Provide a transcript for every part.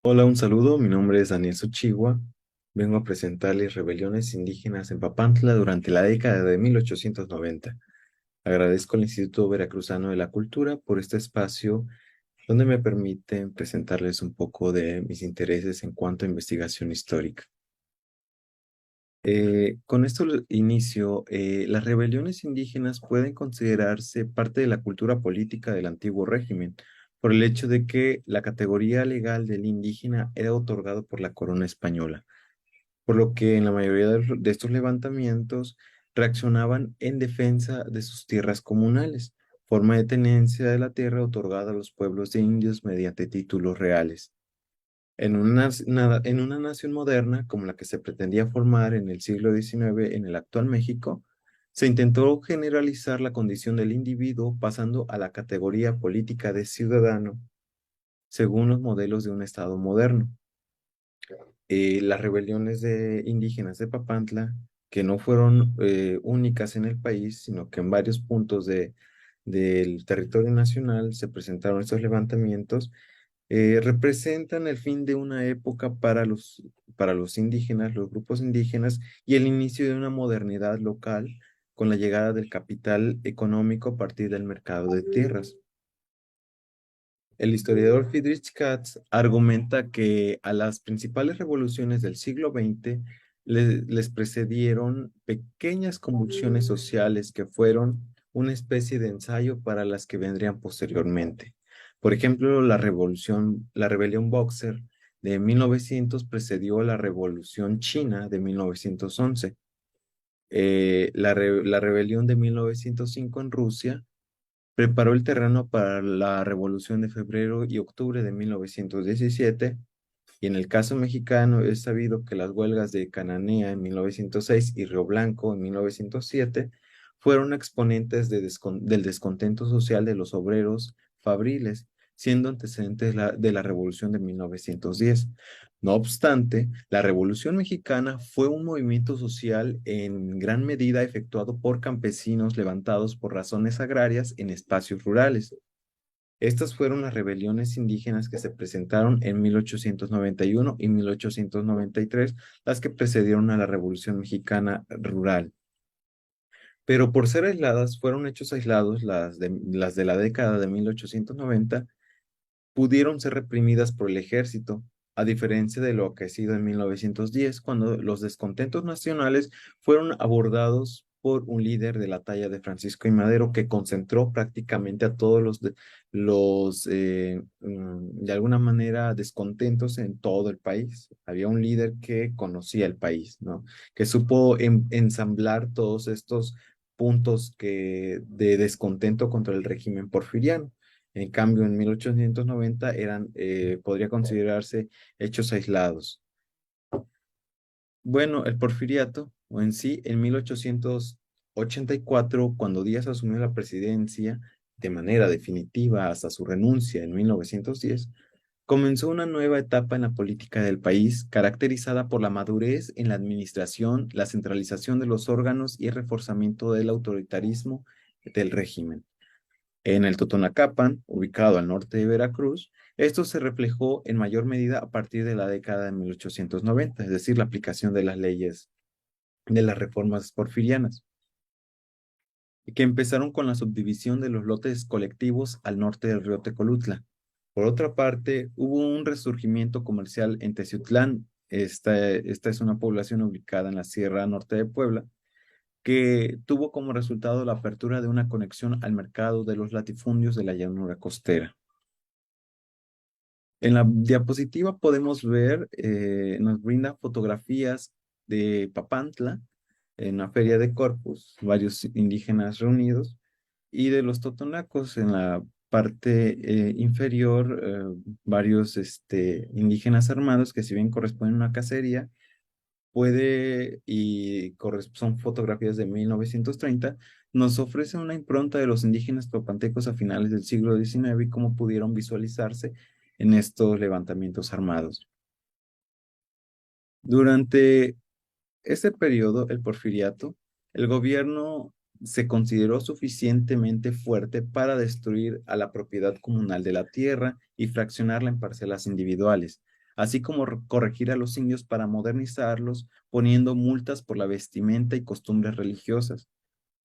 Hola, un saludo. Mi nombre es Daniel Suchigua. Vengo a presentarles rebeliones indígenas en Papantla durante la década de 1890. Agradezco al Instituto Veracruzano de la Cultura por este espacio donde me permiten presentarles un poco de mis intereses en cuanto a investigación histórica. Con esto inicio, las rebeliones indígenas pueden considerarse parte de la cultura política del antiguo régimen, por el hecho de que la categoría legal del indígena era otorgado por la corona española, por lo que en la mayoría de estos levantamientos reaccionaban en defensa de sus tierras comunales, forma de tenencia de la tierra otorgada a los pueblos de indios mediante títulos reales. En una nación moderna como la que se pretendía formar en el siglo XIX en el actual México, se intentó generalizar la condición del individuo pasando a la categoría política de ciudadano según los modelos de un Estado moderno. Las rebeliones de indígenas de Papantla, que no fueron únicas en el país, sino que en varios puntos del territorio nacional se presentaron estos levantamientos, representan el fin de una época para los indígenas, los grupos indígenas, y el inicio de una modernidad local con la llegada del capital económico a partir del mercado de tierras. El historiador Friedrich Katz argumenta que a las principales revoluciones del siglo XX les precedieron pequeñas convulsiones sociales que fueron una especie de ensayo para las que vendrían posteriormente. Por ejemplo, la rebelión Boxer de 1900 precedió la Revolución China de 1911. La rebelión de 1905 en Rusia preparó el terreno para la Revolución de febrero y octubre de 1917, y en el caso mexicano es sabido que las huelgas de Cananea en 1906 y Río Blanco en 1907 fueron exponentes del descontento social de los obreros fabriles, siendo antecedentes de la Revolución de 1910. No obstante, la Revolución Mexicana fue un movimiento social en gran medida efectuado por campesinos levantados por razones agrarias en espacios rurales. Estas fueron las rebeliones indígenas que se presentaron en 1891 y 1893, las que precedieron a la Revolución Mexicana rural. Pero por ser aisladas, fueron hechos aislados las de la década de 1890, pudieron ser reprimidas por el ejército, a diferencia de lo acaecido en 1910, cuando los descontentos nacionales fueron abordados por un líder de la talla de Francisco I. Madero que concentró prácticamente a todos de alguna manera, descontentos en todo el país. Había un líder que conocía el país, ¿no? Que supo ensamblar todos estos puntos de descontento contra el régimen porfiriano. En cambio, en 1890 podría considerarse hechos aislados. Bueno, el porfiriato, o en sí, en 1884, cuando Díaz asumió la presidencia de manera definitiva hasta su renuncia en 1910, comenzó una nueva etapa en la política del país, caracterizada por la madurez en la administración, la centralización de los órganos y el reforzamiento del autoritarismo del régimen. En el Totonacapan, ubicado al norte de Veracruz, esto se reflejó en mayor medida a partir de la década de 1890, es decir, la aplicación de las leyes de las reformas porfirianas, que empezaron con la subdivisión de los lotes colectivos al norte del río Tecolutla. Por otra parte, hubo un resurgimiento comercial en Teciutlán. Esta es una población ubicada en la Sierra Norte de Puebla, que tuvo como resultado la apertura de una conexión al mercado de los latifundios de la llanura costera. En la diapositiva podemos ver, nos brinda fotografías de Papantla, en una feria de Corpus, varios indígenas reunidos, y de los totonacos en la parte inferior, varios indígenas armados que si bien corresponden a una cacería, son fotografías de 1930, nos ofrece una impronta de los indígenas papantecos a finales del siglo XIX y cómo pudieron visualizarse en estos levantamientos armados. Durante este periodo, el porfiriato, el gobierno se consideró suficientemente fuerte para destruir a la propiedad comunal de la tierra y fraccionarla en parcelas individuales, así como corregir a los indios para modernizarlos, poniendo multas por la vestimenta y costumbres religiosas.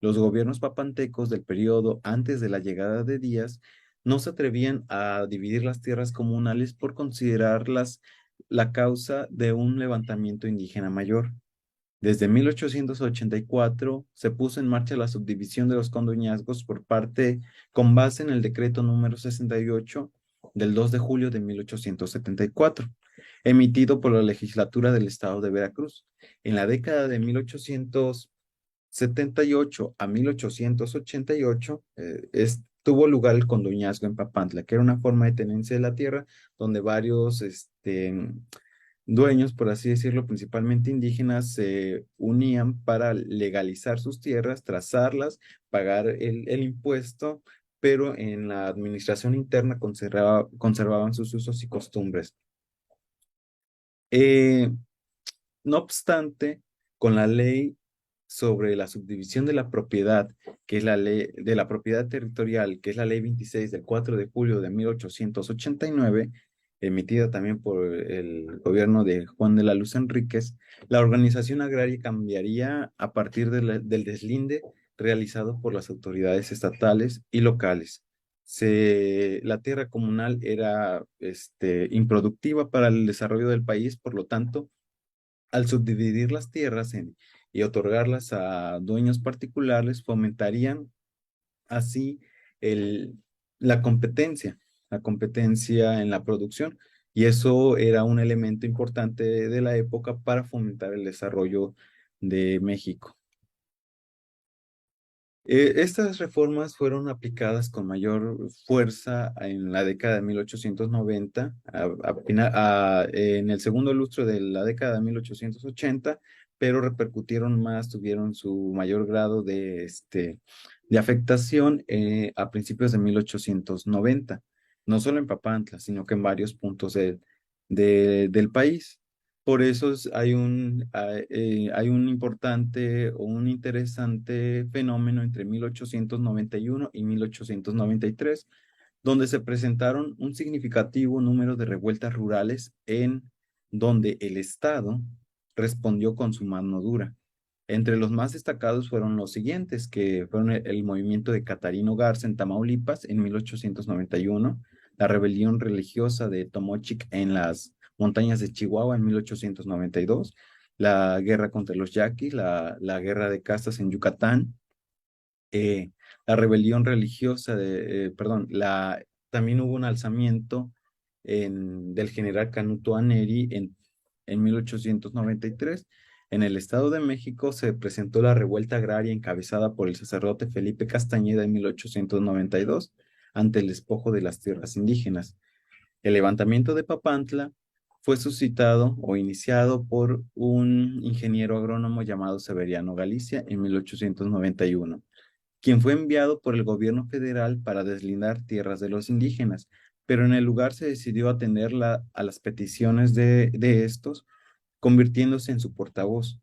Los gobiernos papantecos del periodo antes de la llegada de Díaz no se atrevían a dividir las tierras comunales por considerarlas la causa de un levantamiento indígena mayor. Desde 1884 se puso en marcha la subdivisión de los condoñazgos con base en el decreto número 68 del 2 de julio de 1874, emitido por la legislatura del estado de Veracruz. En la década de 1878 a 1888 tuvo lugar el condoñazgo en Papantla, que era una forma de tenencia de la tierra donde varios dueños, por así decirlo, principalmente indígenas, se unían para legalizar sus tierras, trazarlas, pagar el impuesto, pero en la administración interna conservaban sus usos y costumbres. Eh, no obstante, con la ley sobre la subdivisión de la propiedad, que es la ley de la propiedad territorial, que es la ley 26 del 4 de julio de 1889, emitida también por el gobierno de Juan de la Luz Enríquez, la organización agraria cambiaría a partir del deslinde realizado por las autoridades estatales y locales. La tierra comunal era improductiva para el desarrollo del país, por lo tanto, al subdividir las tierras y otorgarlas a dueños particulares, fomentarían así el, la competencia en la producción. Y eso era un elemento importante de la época para fomentar el desarrollo de México. Estas reformas fueron aplicadas con mayor fuerza en la década de 1890, en el segundo lustro de la década de 1880, pero repercutieron más, tuvieron su mayor grado de afectación a principios de 1890, no solo en Papantla, sino que en varios puntos del país. Por eso hay un importante o un interesante fenómeno entre 1891 y 1893, donde se presentaron un significativo número de revueltas rurales en donde el Estado respondió con su mano dura. Entre los más destacados fueron los siguientes, que fueron el movimiento de Catarino Garza en Tamaulipas en 1891, la rebelión religiosa de Tomochic en las montañas de Chihuahua en 1892, la guerra contra los yaquis, la guerra de castas en Yucatán, eh, la rebelión religiosa perdón, también hubo un alzamiento del general Canuto Aneri en 1893. En el Estado de México se presentó la revuelta agraria encabezada por el sacerdote Felipe Castañeda en 1892 ante el despojo de las tierras indígenas. El levantamiento de Papantla fue suscitado o iniciado por un ingeniero agrónomo llamado Severiano Galicia en 1891, quien fue enviado por el gobierno federal para deslindar tierras de los indígenas, pero en el lugar se decidió atender a las peticiones de estos, convirtiéndose en su portavoz.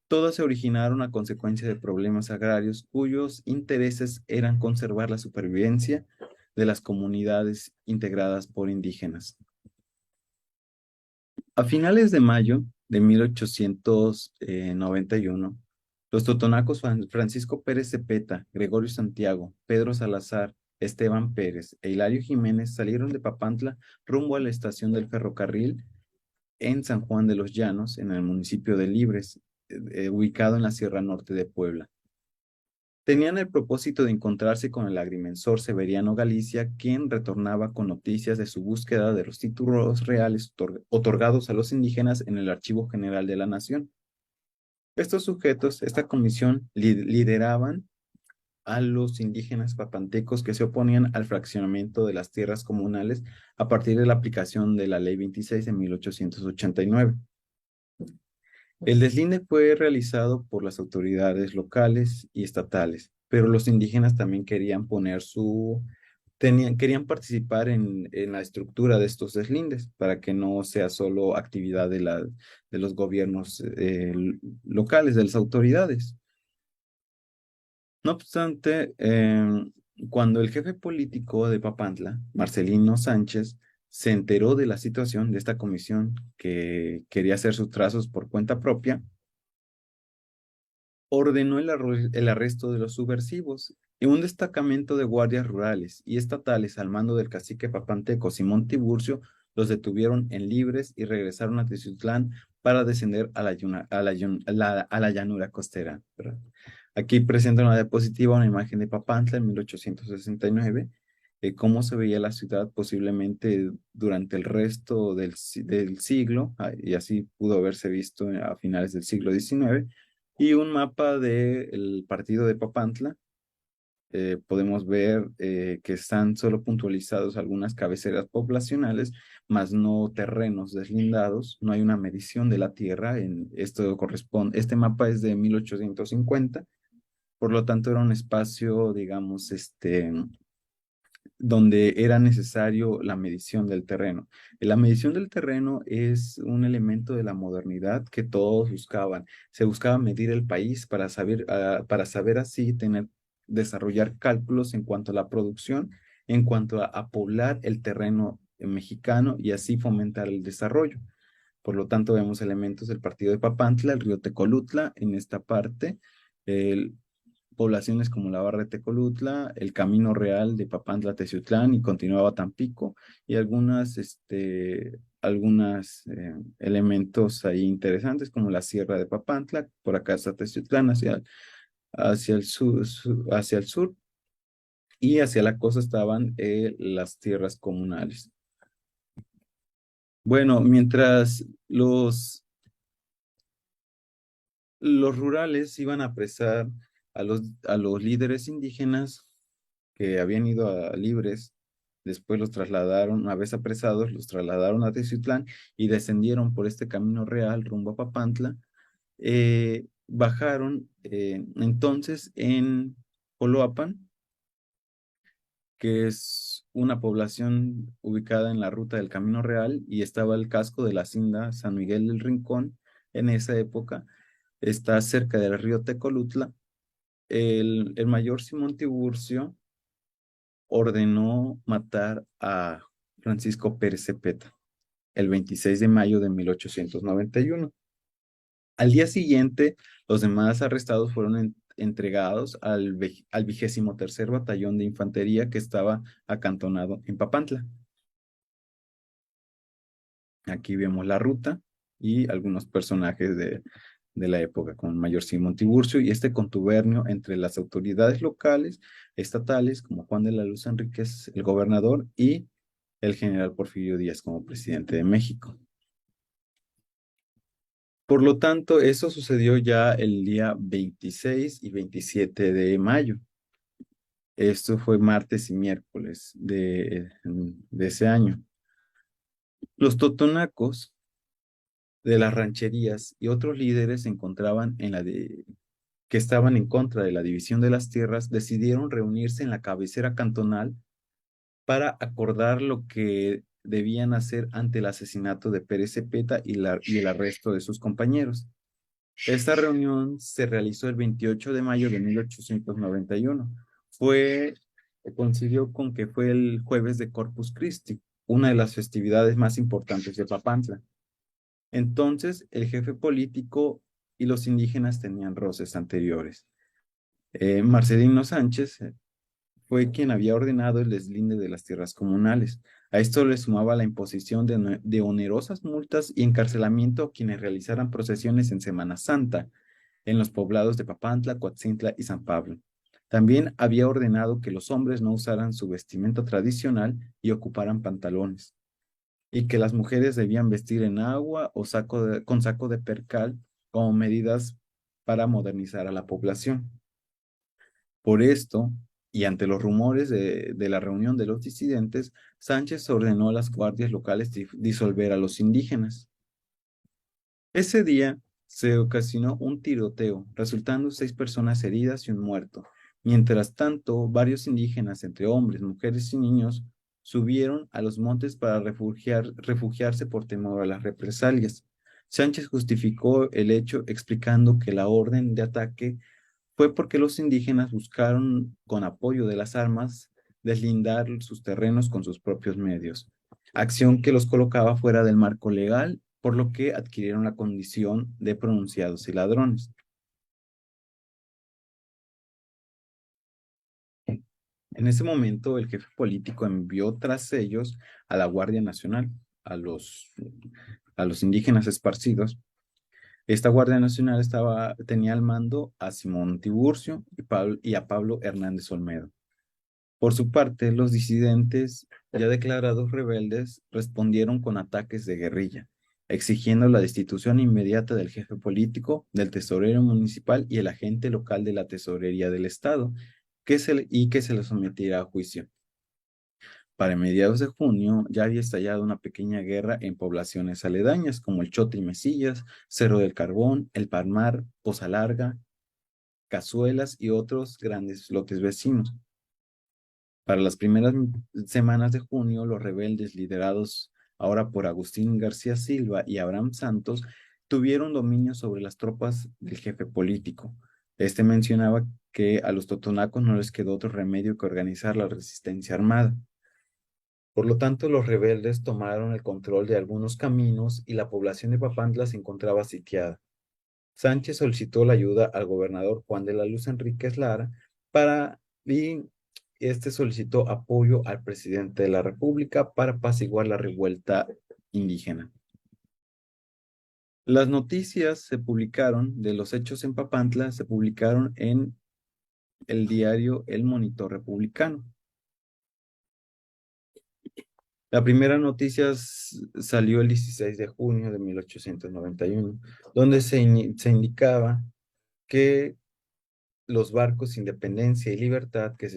Todas se originaron a consecuencia de problemas agrarios cuyos intereses eran conservar la supervivencia de las comunidades integradas por indígenas. A finales de mayo de 1891, los totonacos Francisco Pérez Cepeta, Gregorio Santiago, Pedro Salazar, Esteban Pérez e Hilario Jiménez salieron de Papantla rumbo a la estación del ferrocarril en San Juan de los Llanos, en el municipio de Libres, ubicado en la Sierra Norte de Puebla. Tenían el propósito de encontrarse con el agrimensor Severiano Galicia, quien retornaba con noticias de su búsqueda de los títulos reales otorgados a los indígenas en el Archivo General de la Nación. Estos sujetos, esta comisión, lideraban a los indígenas papantecos que se oponían al fraccionamiento de las tierras comunales a partir de la aplicación de la Ley 26 de 1889. El deslinde fue realizado por las autoridades locales y estatales, pero los indígenas también querían participar en la estructura de estos deslindes para que no sea solo actividad de los gobiernos locales, de las autoridades. No obstante, cuando el jefe político de Papantla, Marcelino Sánchez, se enteró de la situación de esta comisión que quería hacer sus trazos por cuenta propia, ordenó el arresto de los subversivos y un destacamento de guardias rurales y estatales al mando del cacique papanteco Simón Tiburcio los detuvieron en libres y regresaron a Teciutlán para descender a a la llanura costera, ¿verdad? Aquí presenta una diapositiva, una imagen de Papantla en 1869, cómo se veía la ciudad posiblemente durante el resto del siglo, y así pudo haberse visto a finales del siglo XIX, y un mapa del partido de Papantla. Podemos ver que están solo puntualizados algunas cabeceras poblacionales, más no terrenos deslindados. No hay una medición de la tierra. Este mapa es de 1850, por lo tanto era un espacio, digamos, donde era necesario la medición del terreno. La medición del terreno es un elemento de la modernidad que todos buscaban. Se buscaba medir el país para saber así desarrollar cálculos en cuanto a la producción, en cuanto a poblar el terreno mexicano y así fomentar el desarrollo. Por lo tanto, vemos elementos del partido de Papantla, el río Tecolutla en esta parte, poblaciones como la Barra de Tecolutla, el Camino Real de Papantla a Teciutlán y continuaba a Tampico, y algunos elementos ahí interesantes como la Sierra de Papantla, por acá está Teciutlán hacia el hacia el sur, y hacia la costa estaban las tierras comunales. Bueno, mientras los rurales iban a apresar a los líderes indígenas que habían ido a libres, después los trasladaron, una vez apresados, los trasladaron a Teciutlán y descendieron por este camino real rumbo a Papantla. Bajaron entonces en Coloapan, que es una población ubicada en la ruta del Camino Real, y estaba el casco de la hacienda San Miguel del Rincón en esa época. Está cerca del río Tecolutla. El mayor Simón Tiburcio ordenó matar a Francisco Pérez Cepeta el 26 de mayo de 1891. Al día siguiente, los demás arrestados fueron entregados al 23º Batallón de Infantería que estaba acantonado en Papantla. Aquí vemos la ruta y algunos personajes de la época, como el mayor Simón Tiburcio y este contubernio entre las autoridades locales, estatales, como Juan de la Luz Enríquez, el gobernador, y el general Porfirio Díaz como presidente de México. Por lo tanto, eso sucedió ya el día 26 y 27 de mayo. Esto fue martes y miércoles de ese año. Los totonacos de las rancherías y otros líderes se encontraban que estaban en contra de la división de las tierras, decidieron reunirse en la cabecera cantonal para acordar lo que debían hacer ante el asesinato de Pérez Cepeta y el arresto de sus compañeros. Esta reunión se realizó el 28 de mayo de 1891. Coincidió con que fue el jueves de Corpus Christi, una de las festividades más importantes de Papantla. Entonces, el jefe político y los indígenas tenían roces anteriores. Marcelino Sánchez fue quien había ordenado el deslinde de las tierras comunales. A esto le sumaba la imposición de onerosas multas y encarcelamiento a quienes realizaran procesiones en Semana Santa en los poblados de Papantla, Coatzintla y San Pablo. También había ordenado que los hombres no usaran su vestimenta tradicional y ocuparan pantalones, y que las mujeres debían vestir en agua o con saco de percal como medidas para modernizar a la población. Por esto, y ante los rumores de la reunión de los disidentes, Sánchez ordenó a las guardias locales disolver a los indígenas. Ese día se ocasionó un tiroteo, resultando 6 personas heridas y un muerto. Mientras tanto, varios indígenas, entre hombres, mujeres y niños, subieron a los montes para refugiarse por temor a las represalias. Sánchez justificó el hecho explicando que la orden de ataque fue porque los indígenas buscaron, con apoyo de las armas, deslindar sus terrenos con sus propios medios. acción que los colocaba fuera del marco legal, por lo que adquirieron la condición de pronunciados y ladrones. En ese momento, el jefe político envió tras ellos a la Guardia Nacional, a los, a los indígenas esparcidos. Esta Guardia Nacional tenía al mando a Simón Tiburcio y a Pablo Hernández Olmedo. Por su parte, los disidentes, ya declarados rebeldes, respondieron con ataques de guerrilla, exigiendo la destitución inmediata del jefe político, del tesorero municipal y el agente local de la tesorería del Estado, que se le sometiera a juicio. Para mediados de junio ya había estallado una pequeña guerra en poblaciones aledañas como el Chote y Mesillas, Cerro del Carbón, El Palmar, Poza Larga, Cazuelas y otros grandes lotes vecinos. Para las primeras semanas de junio, los rebeldes, liderados ahora por Agustín García Silva y Abraham Santos, tuvieron dominio sobre las tropas del jefe político. Este mencionaba que a los totonacos no les quedó otro remedio que organizar la resistencia armada. Por lo tanto, los rebeldes tomaron el control de algunos caminos y la población de Papantla se encontraba sitiada. Sánchez solicitó la ayuda al gobernador Juan de la Luz Enríquez Lara y este solicitó apoyo al presidente de la República para apaciguar la revuelta indígena. Las noticias se publicaron de los hechos en Papantla, se publicaron en el diario El Monitor Republicano. La primera noticia salió el 16 de junio de 1891, donde se indicaba que los barcos Independencia y Libertad que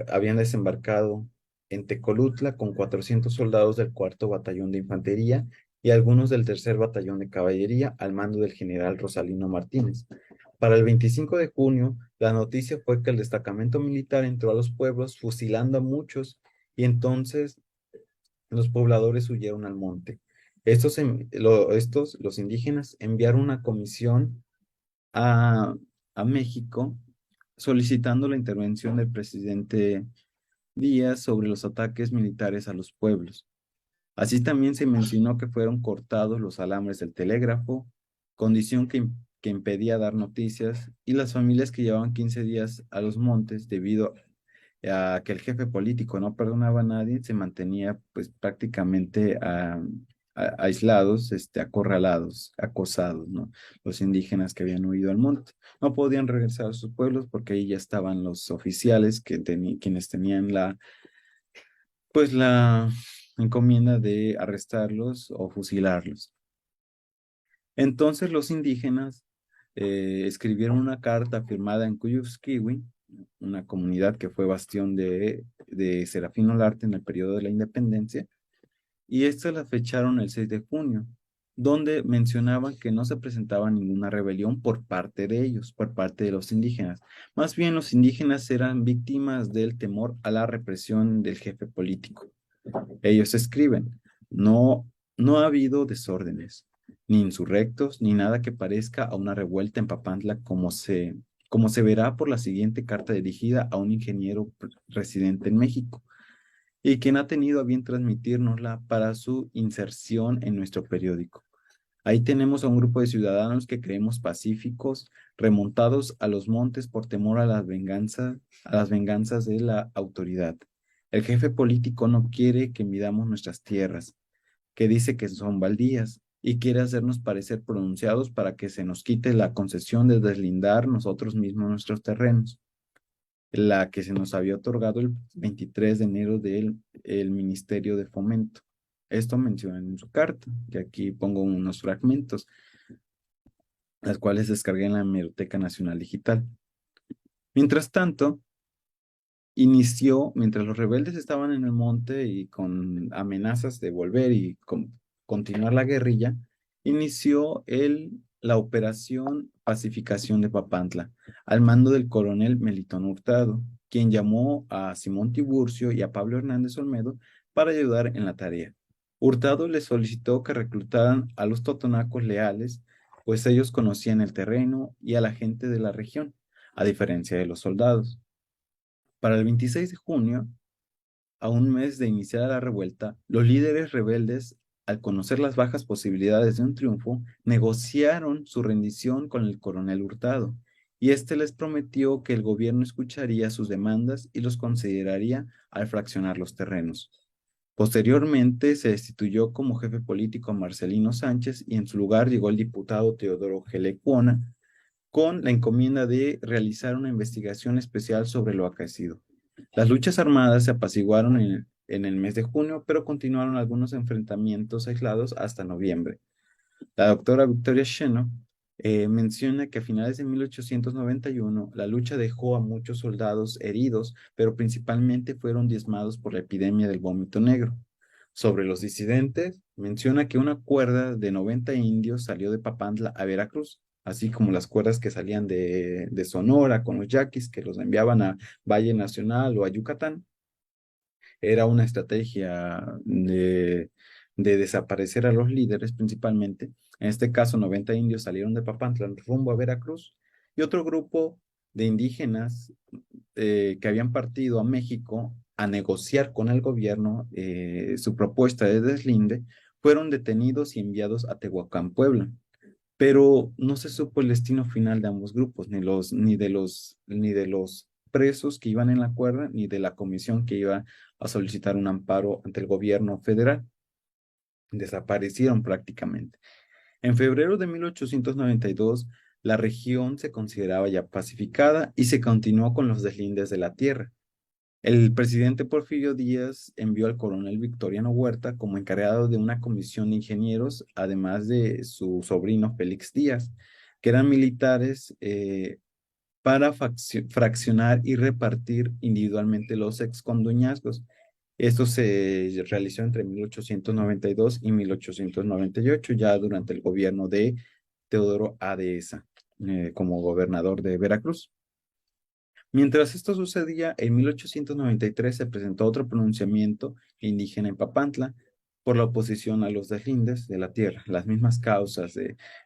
habían desembarcado en Tecolutla con 400 soldados del cuarto batallón de infantería y algunos del tercer batallón de caballería al mando del general Rosalino Martínez. Para el 25 de junio, la noticia fue que el destacamento militar entró a los pueblos fusilando a muchos y entonces los pobladores huyeron al monte. Los indígenas, enviaron una comisión a, a México solicitando la intervención del presidente Díaz sobre los ataques militares a los pueblos. Así también se mencionó que fueron cortados los alambres del telégrafo, condición que impedía dar noticias, y las familias que llevaban 15 días a los montes debido a que el jefe político no perdonaba a nadie, se mantenía pues prácticamente aislados, acorralados, acosados, ¿no? Los indígenas que habían huido al monte. No podían regresar a sus pueblos porque ahí ya estaban los oficiales quienes tenían pues la encomienda de arrestarlos o fusilarlos. Entonces los indígenas escribieron una carta firmada en Cuyuxquiwi, una comunidad que fue bastión de Serafín Olarte en el periodo de la independencia, y esta la fecharon el 6 de junio, donde mencionaban que no se presentaba ninguna rebelión por parte de ellos, por parte de los indígenas. Más bien los indígenas eran víctimas del temor a la represión del jefe político. Ellos escriben, no ha habido desórdenes, ni insurrectos, ni nada que parezca a una revuelta en Papantla como se verá por la siguiente carta dirigida a un ingeniero residente en México y quien ha tenido a bien transmitírnosla para su inserción en nuestro periódico. Ahí tenemos a un grupo de ciudadanos que creemos pacíficos, remontados a los montes por temor a las venganzas de la autoridad. El jefe político no quiere que midamos nuestras tierras, que dice que son baldías, y quiere hacernos parecer pronunciados para que se nos quite la concesión de deslindar nosotros mismos nuestros terrenos, la que se nos había otorgado el 23 de enero del el Ministerio de Fomento. Esto mencionan en su carta, y aquí pongo unos fragmentos, las cuales descargué en la Hemeroteca Nacional Digital. Mientras tanto, mientras los rebeldes estaban en el monte y con amenazas de volver y continuar la guerrilla, inició la operación Pacificación de Papantla, al mando del coronel Melitón Hurtado, quien llamó a Simón Tiburcio y a Pablo Hernández Olmedo para ayudar en la tarea. Hurtado les solicitó que reclutaran a los totonacos leales, pues ellos conocían el terreno y a la gente de la región, a diferencia de los soldados. Para el 26 de junio, a un mes de iniciar la revuelta, los líderes rebeldes, al conocer las bajas posibilidades de un triunfo, negociaron su rendición con el coronel Hurtado, y éste les prometió que el gobierno escucharía sus demandas y los consideraría al fraccionar los terrenos. Posteriormente se destituyó como jefe político a Marcelino Sánchez y en su lugar llegó el diputado Teodoro Gelecuona con la encomienda de realizar una investigación especial sobre lo acaecido. Las luchas armadas se apaciguaron en el mes de junio, pero continuaron algunos enfrentamientos aislados hasta noviembre. La doctora Victoria Sheno menciona que a finales de 1891 la lucha dejó a muchos soldados heridos, pero principalmente fueron diezmados por la epidemia del vómito negro. Sobre los disidentes, menciona que una cuerda de 90 indios salió de Papantla a Veracruz, así como las cuerdas que salían de Sonora con los yaquis que los enviaban a Valle Nacional o a Yucatán. Era una estrategia de desaparecer a los líderes principalmente. En este caso, 90 indios salieron de Papantla rumbo a Veracruz y otro grupo de indígenas que habían partido a México a negociar con el gobierno su propuesta de deslinde, fueron detenidos y enviados a Tehuacán, Puebla. Pero no se supo el destino final de ambos grupos, ni de los presos que iban en la cuerda, ni de la comisión que iba a solicitar un amparo ante el gobierno federal. Desaparecieron prácticamente. En febrero de 1892, la región se consideraba ya pacificada y se continuó con los deslindes de la tierra. El presidente Porfirio Díaz envió al coronel Victoriano Huerta como encargado de una comisión de ingenieros, además de su sobrino Félix Díaz, que eran militares para fraccionar y repartir individualmente los exconduñazgos. Esto se realizó entre 1892 y 1898, ya durante el gobierno de Teodoro A. Deza, como gobernador de Veracruz. Mientras esto sucedía, en 1893 se presentó otro pronunciamiento indígena en Papantla por la oposición a los deslindes de la tierra, las mismas causas,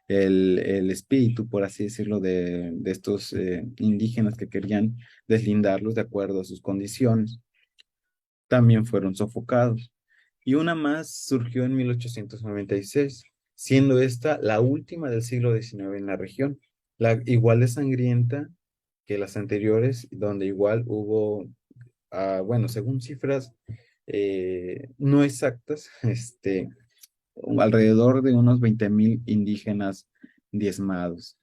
el espíritu, por así decirlo, de estos indígenas que querían deslindarlos de acuerdo a sus condiciones, también fueron sofocados. Y una más surgió en 1896, siendo esta la última del siglo XIX en la región, la igual de sangrienta que las anteriores, donde igual hubo, bueno, según cifras no exactas, alrededor de unos 20,000 indígenas diezmados.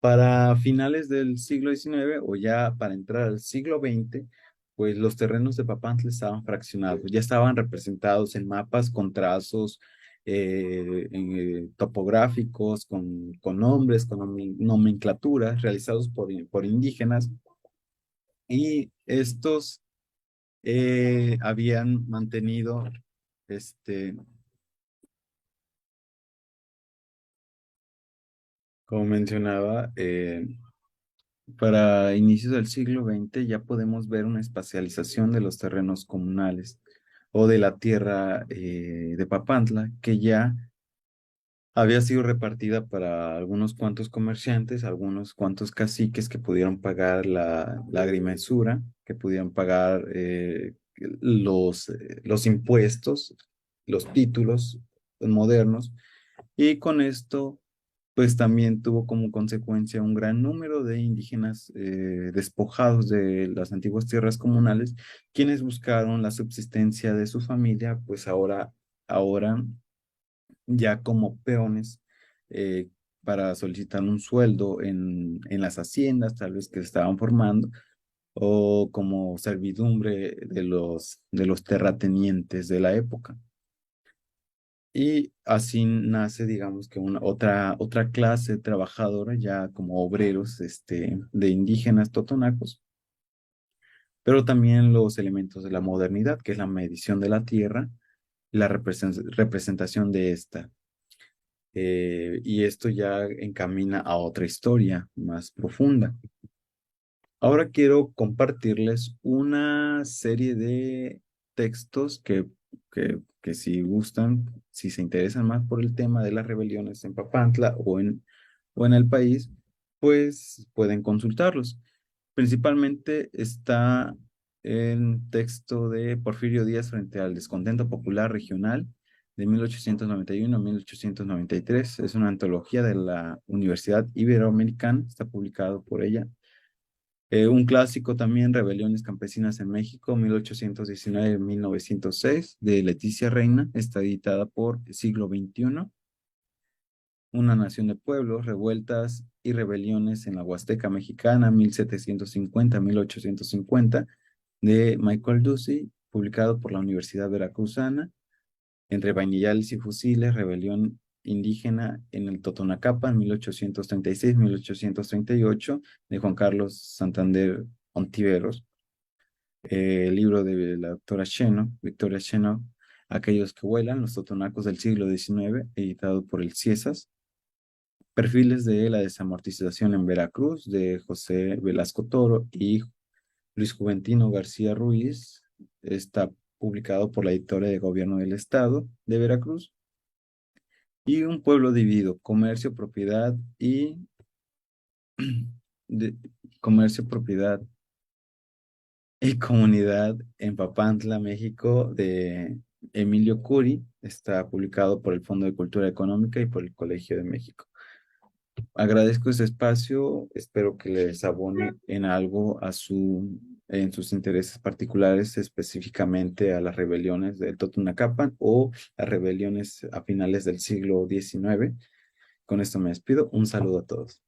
Para finales del siglo XIX o ya para entrar al siglo XX, pues los terrenos de Papantla estaban fraccionados, ya estaban representados en mapas con trazos topográficos, con nombres, con nomenclaturas realizados por indígenas y estos habían mantenido, este, como mencionaba, para inicios del siglo XX ya podemos ver una espacialización de los terrenos comunales o de la tierra de Papantla, que ya había sido repartida para algunos cuantos comerciantes, algunos cuantos caciques que pudieron pagar la agrimensura, que pudieran pagar los impuestos, los títulos modernos, y con esto pues también tuvo como consecuencia un gran número de indígenas despojados de las antiguas tierras comunales, quienes buscaron la subsistencia de su familia, pues ahora ya como peones para solicitar un sueldo en las haciendas, tal vez que se estaban formando, o como servidumbre de los terratenientes de la época. Y así nace, digamos que otra clase trabajadora, ya como obreros de indígenas totonacos, pero también los elementos de la modernidad, que es la medición de la tierra, la representación de esta. Y esto ya encamina a otra historia más profunda. Ahora quiero compartirles una serie de textos que si gustan, si se interesan más por el tema de las rebeliones en Papantla o en el país, pues pueden consultarlos. Principalmente está el texto de Porfirio Díaz frente al descontento popular regional de 1891 a 1893. Es una antología de la Universidad Iberoamericana, está publicado por ella. Un clásico también, Rebeliones Campesinas en México, 1819-1906, de Leticia Reina, está editada por Siglo XXI. Una nación de pueblos, revueltas y rebeliones en la Huasteca Mexicana, 1750-1850, de Michael Ducey, publicado por la Universidad Veracruzana. Entre vainillales y fusiles, rebelión indígena en el Totonacapan, 1836-1838, de Juan Carlos Santander Ontiveros. El libro de la doctora Sheno, Victoria Sheno, Aquellos que vuelan, los totonacos del siglo XIX, editado por el CIESAS. Perfiles de la desamortización en Veracruz, de José Velasco Toro y Luis Juventino García Ruiz. Está publicado por la editora de Gobierno del Estado de Veracruz. Y Un pueblo dividido, comercio, propiedad y de, comercio, propiedad y comunidad en Papantla, México, de Emilio Curi. Está publicado por el Fondo de Cultura Económica y por el Colegio de México. Agradezco este espacio, espero que les abone en algo en sus intereses particulares, específicamente a las rebeliones del Totonacapan o las rebeliones a finales del siglo XIX. Con esto me despido. Un saludo a todos.